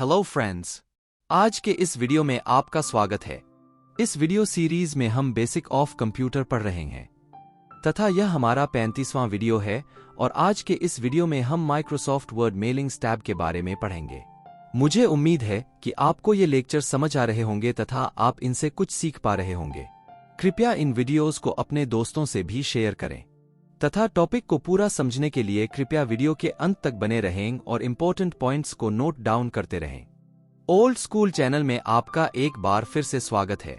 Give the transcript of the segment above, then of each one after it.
Hello friends, आज के इस वीडियो में आपका स्वागत है। इस वीडियो सीरीज में हम बेसिक ऑफ कंप्यूटर पढ़ रहे हैं तथा यह हमारा 35वां वीडियो है और आज के इस वीडियो में हम माइक्रोसॉफ्ट वर्ड मेलिंग्स टैब के बारे में पढ़ेंगे। मुझे उम्मीद है कि आपको ये लेक्चर समझ आ रहे होंगे तथा आप इनसे कुछ सीख पा रहे होंगे। कृपया इन वीडियोस को अपने दोस्तों से भी शेयर करें तथा टॉपिक को पूरा समझने के लिए कृपया वीडियो के अंत तक बने रहें और इंपॉर्टेंट पॉइंट्स को नोट डाउन करते रहें। ओल्ड स्कूल चैनल में आपका एक बार फिर से स्वागत है।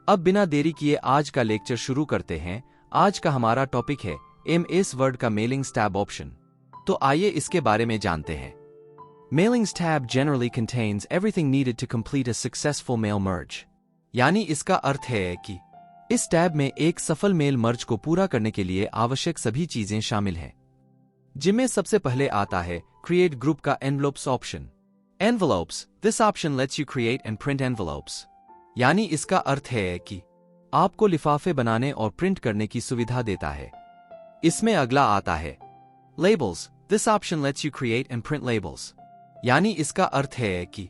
अब बिना देरी किए आज का लेक्चर शुरू करते हैं। आज का हमारा टॉपिक है MS वर्ड का मेलिंग्स टैब ऑप्शन। तो आइए इसके बारे में जानते हैं। Mailings tab generally contains everything needed to complete a successful mail merge. यानी इसका अर्थ है कि इस टैब में एक सफल मेल मर्ज को पूरा करने के लिए आवश्यक सभी चीजें शामिल हैं, जिनमें सबसे पहले आता है क्रिएट ग्रुप का envelopes option. Envelopes, this option let's you create and print envelopes. यानी इसका अर्थ है कि आपको लिफाफे बनाने और प्रिंट करने की सुविधा देता है। इसमें अगला आता है labels, this option let's you create and print labels. यानी इसका अर्थ है कि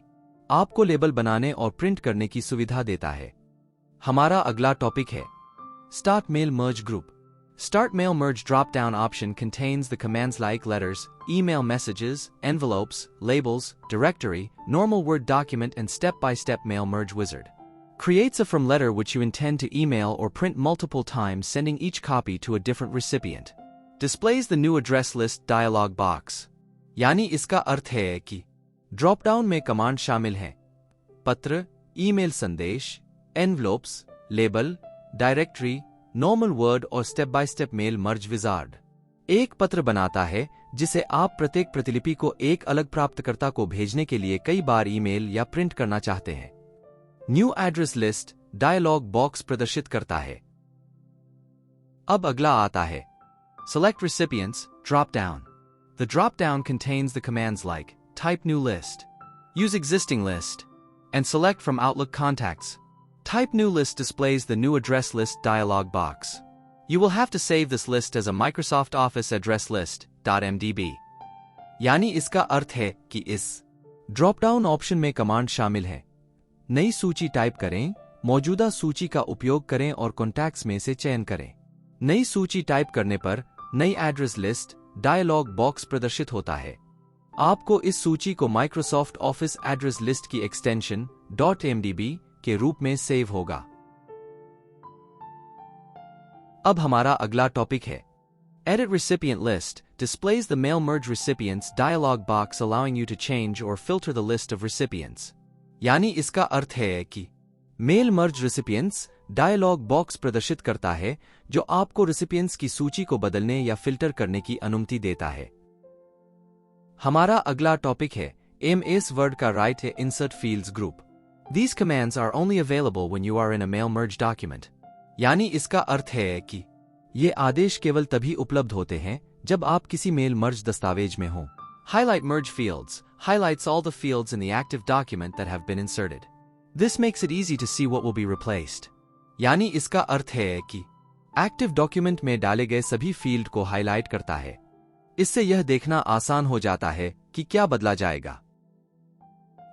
आपको लेबल बनाने और प्रिंट करने की सुविधा देता है। हमारा अगला टॉपिक है start mail merge group. Start Mail Merge drop-down option contains the commands like letters, email messages, envelopes, labels, directory, normal Word document and step-by-step mail merge wizard. Creates a from letter which you intend to email or print multiple times, sending each copy to a different recipient. Displays the new address list dialog box. यानी इसका अर्थ है कि drop-down में command शामिल हैं पत्र, email संदेश, envelopes, label, directory, normal word और step by step mail merge wizard. एक पत्र बनाता है जिसे आप प्रत्येक प्रतिलिपि को एक अलग प्राप्तकर्ता को भेजने के लिए कई बार ईमेल या प्रिंट करना चाहते हैं। New address list dialog box प्रदर्शित करता है। अब अगला आता है select recipients drop down. The drop down contains the commands like type new list, use existing list and select from Outlook contacts. Type new list displays the new address list dialog box. You will have to save this list as a Microsoft Office address list.mdb. यानी इसका अर्थ है कि इस drop-down option में command शामिल है। नई सूची टाइप करें, मौजूदा सूची का उपयोग करें और कॉन्टैक्ट्स में से चयन करें। नई सूची टाइप करने पर नई एड्रेस लिस्ट डायलॉग बॉक्स प्रदर्शित होता है। आपको इस सूची को माइक्रोसॉफ्ट ऑफिस एड्रेस लिस्ट की एक्सटेंशन .mdb के रूप में सेव होगा। अब हमारा अगला टॉपिक है Edit Recipient List displays the Mail Merge Recipients dialog box allowing you to change or filter the list of recipients. यानी इसका अर्थ है कि मेल मर्ज रिसिपिएंट्स डायलॉग बॉक्स प्रदर्शित करता है जो आपको रिसिपिएंट्स की सूची को बदलने या फिल्टर करने की अनुमति देता है। हमारा अगला टॉपिक है MS वर्ड का राइट है insert fields group. These commands are only available when you are in a mail merge document. यानी इसका अर्थ है कि ये आदेश केवल तभी उपलब्ध होते हैं जब आप किसी मेल मर्ज दस्तावेज में हों। Highlight merge fields highlights all the fields in the active document that have been inserted. This makes it easy to see what will be replaced. यानी इसका अर्थ है कि एक्टिव डॉक्यूमेंट में डाले गए सभी फील्ड को हाईलाइट करता है। इससे यह देखना आसान हो जाता है कि क्या बदला जाएगा।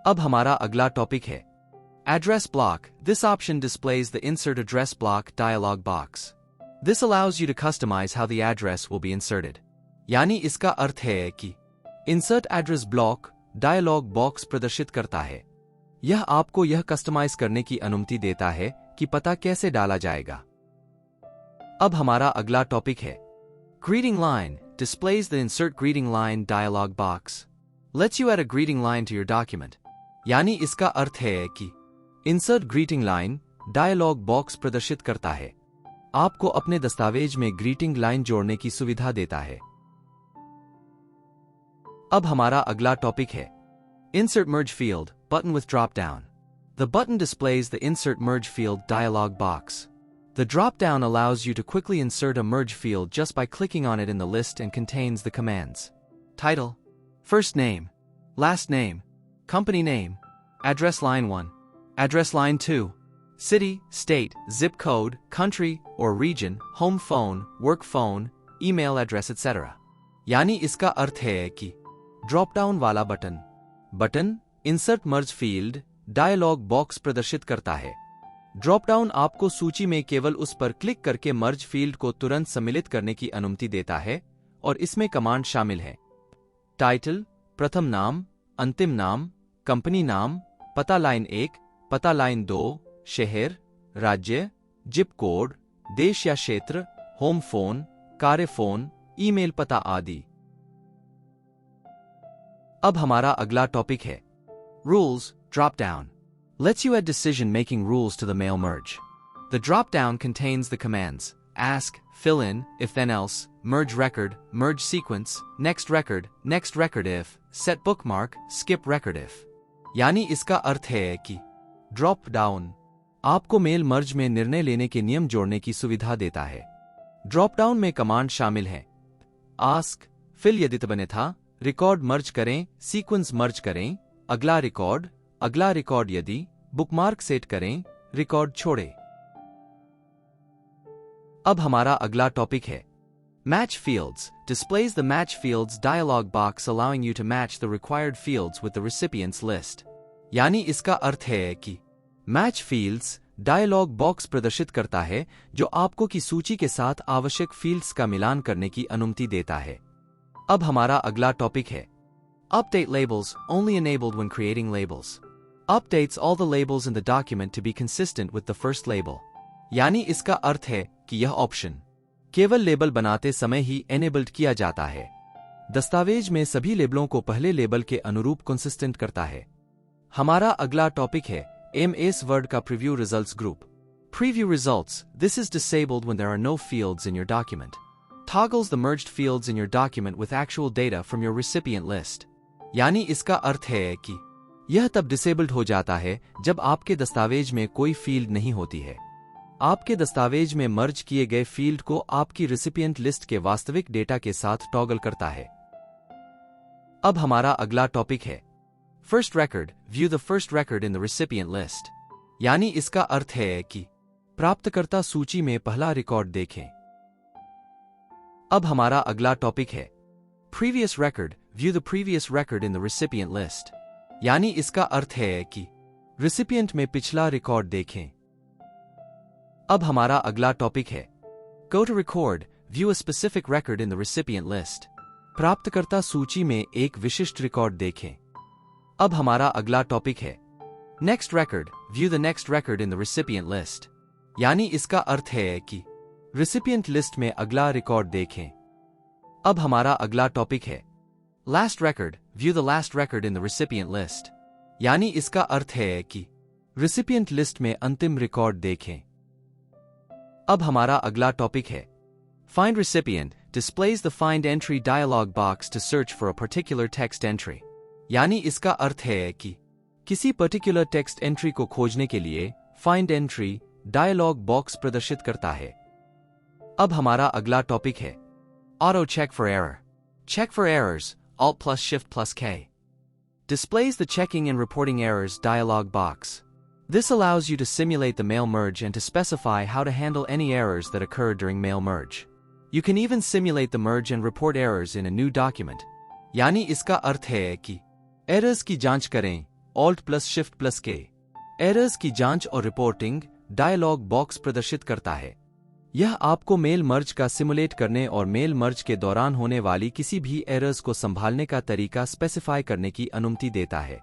अब हमारा अगला टॉपिक है Address block. This option displays the insert address block dialog box. This allows you to customize how the address will be inserted. यानी इसका अर्थ है कि Insert Address Block dialog box प्रदर्शित करता है। यह आपको यह कस्टमाइज करने की अनुमति देता है कि पता कैसे डाला जाएगा। अब हमारा अगला टॉपिक है Greeting Line. Displays the Insert Greeting Line dialog box. Lets you add a greeting line to your document. यानी इसका अर्थ है कि Insert Greeting Line dialog box प्रदर्शित करता है। आपको अपने दस्तावेज में ग्रीटिंग लाइन जोड़ने की सुविधा देता है। अब हमारा अगला टॉपिक है Insert Merge Field button with drop down. The button displays the Insert Merge Field dialog box. The drop-down allows you to quickly insert a merge field just by clicking on it in the list and contains the commands: title, first name, last name, company name, address line 1, address line 2, city, state, zip code, country or region, home phone, work phone, email address, etc. यानी इसका अर्थ है कि drop down वाला button insert merge field dialog box प्रदर्शित करता है। Drop down आपको सूची में केवल उस पर क्लिक करके मर्ज फील्ड को तुरंत सम्मिलित करने की अनुमति देता है और इसमें कमांड शामिल है। टाइटल, प्रथम नाम, अंतिम नाम, कंपनी नाम, पता लाइन 1, पता लाइन 2, शहर, राज्य, जिप कोड, देश या क्षेत्र, होम फोन, कार्य फोन, ईमेल पता आदि। अब हमारा अगला टॉपिक है rules drop down. Lets you add decision-making rules to the mail merge. The drop-down contains the commands ask, fill in, if then else, merge sequence, next record if, set bookmark, skip record if. यानी इसका अर्थ है कि drop down आपको mail merge में निर्णय लेने के नियम जोड़ने की सुविधा देता है। ड्रॉप डाउन में कमांड शामिल हैं आस्क, फिल यदि बने था, रिकॉर्ड मर्ज करें, सीक्वेंस मर्ज करें, अगला रिकॉर्ड यदि, बुकमार्क सेट करें, रिकॉर्ड छोड़े। अब हमारा अगला टॉपिक है match fields. Displays the match fields dialog box allowing you to match the required fields with the recipients list. यानी इसका अर्थ है कि मैच फील्ड्स डायलॉग बॉक्स प्रदर्शित करता है जो आपको की सूची के साथ आवश्यक फील्ड्स का मिलान करने की अनुमति देता है। अब हमारा अगला टॉपिक है Update labels, only enabled when creating labels. Updates all the labels in the document to be consistent with the first label. यानी इसका अर्थ है कि यह ऑप्शन केवल लेबल बनाते समय ही enabled किया जाता है। दस्तावेज में सभी लेबलों को पहले लेबल के अनुरूप कंसिस्टेंट करता है। हमारा अगला टॉपिक है MS Word का preview results group. Preview results. This is disabled when there are no fields in your document. Toggles the merged fields in your document with actual data from your recipient list. यानी इसका अर्थ है कि यह तब disabled हो जाता है जब आपके दस्तावेज में कोई फील्ड नहीं होती है। आपके दस्तावेज में मर्ज किए गए फील्ड को आपकी रिसिपिएंट लिस्ट के वास्तविक डेटा के साथ टॉगल करता है। अब हमारा अगला टॉपिक है first record. View the first record in the recipient list. यानी इसका अर्थ है कि प्राप्तकर्ता सूची में पहला रिकॉर्ड देखें। अब हमारा अगला टॉपिक है previous record. View the previous record in the recipient list. यानी इसका अर्थ है कि रिसिपिएंट में पिछला रिकॉर्ड देखें। अब हमारा अगला टॉपिक है go to record. View a specific record in the recipient list. प्राप्तकर्ता सूची में एक विशिष्ट रिकॉर्ड देखें। अब हमारा अगला टॉपिक है next record. View the next record in the recipient list. यानी इसका अर्थ है कि रिसिपिएंट लिस्ट में अगला रिकॉर्ड देखें। अब हमारा अगला टॉपिक है last record. View the last record in the recipient list. यानी इसका अर्थ है कि रिसिपिएंट लिस्ट में अंतिम रिकॉर्ड देखें। अब हमारा अगला टॉपिक है find recipient. Displays the find entry dialog box to search for a particular text entry. यानी इसका अर्थ है कि किसी पर्टिकुलर टेक्स्ट एंट्री को खोजने के लिए फाइंड एंट्री डायलॉग बॉक्स प्रदर्शित करता है। अब हमारा अगला टॉपिक है auto check for error. Check for errors Alt plus Shift plus K. Displays the checking and reporting errors dialog box. This allows you to simulate the mail merge and to specify how to handle any errors that occur during mail merge. You can even simulate the merge and report errors in a new document. यानी इसका अर्थ है कि errors की जांच करें Alt plus Shift plus K. Errors की जांच और रिपोर्टिंग डायलॉग बॉक्स प्रदर्शित करता है। यह आपको मेल मर्ज का सिमुलेट करने और मेल मर्ज के दौरान होने वाली किसी भी एरर्स को संभालने का तरीका स्पेसिफाई करने की अनुमति देता है।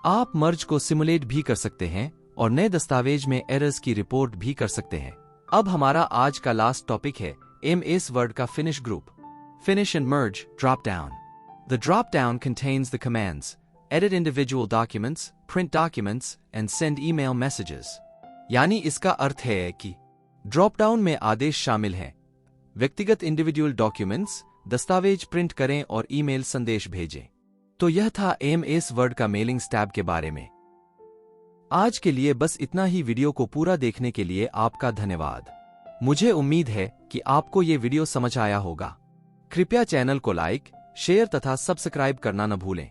आप मर्ज को सिमुलेट भी कर सकते हैं और नए दस्तावेज में एरर्स की रिपोर्ट भी कर सकते हैं। अब हमारा आज का लास्ट टॉपिक है MS Word का finish group. Finish and merge drop down. The drop down contains the commands edit individual documents, print documents and send email messages. यानी इसका अर्थ है कि ड्रॉप डाउन में आदेश शामिल हैं व्यक्तिगत इंडिविजुअल डॉक्यूमेंट्स, दस्तावेज प्रिंट करें और ईमेल संदेश भेजें। तो यह था MS Word का मेलिंग टैब के बारे में। आज के लिए बस इतना ही। वीडियो को पूरा देखने के लिए आपका धन्यवाद। मुझे उम्मीद है कि आपको ये वीडियो समझ आया होगा। कृपया चैनल को लाइक, शेयर तथा सब्सक्राइब करना न भूलें।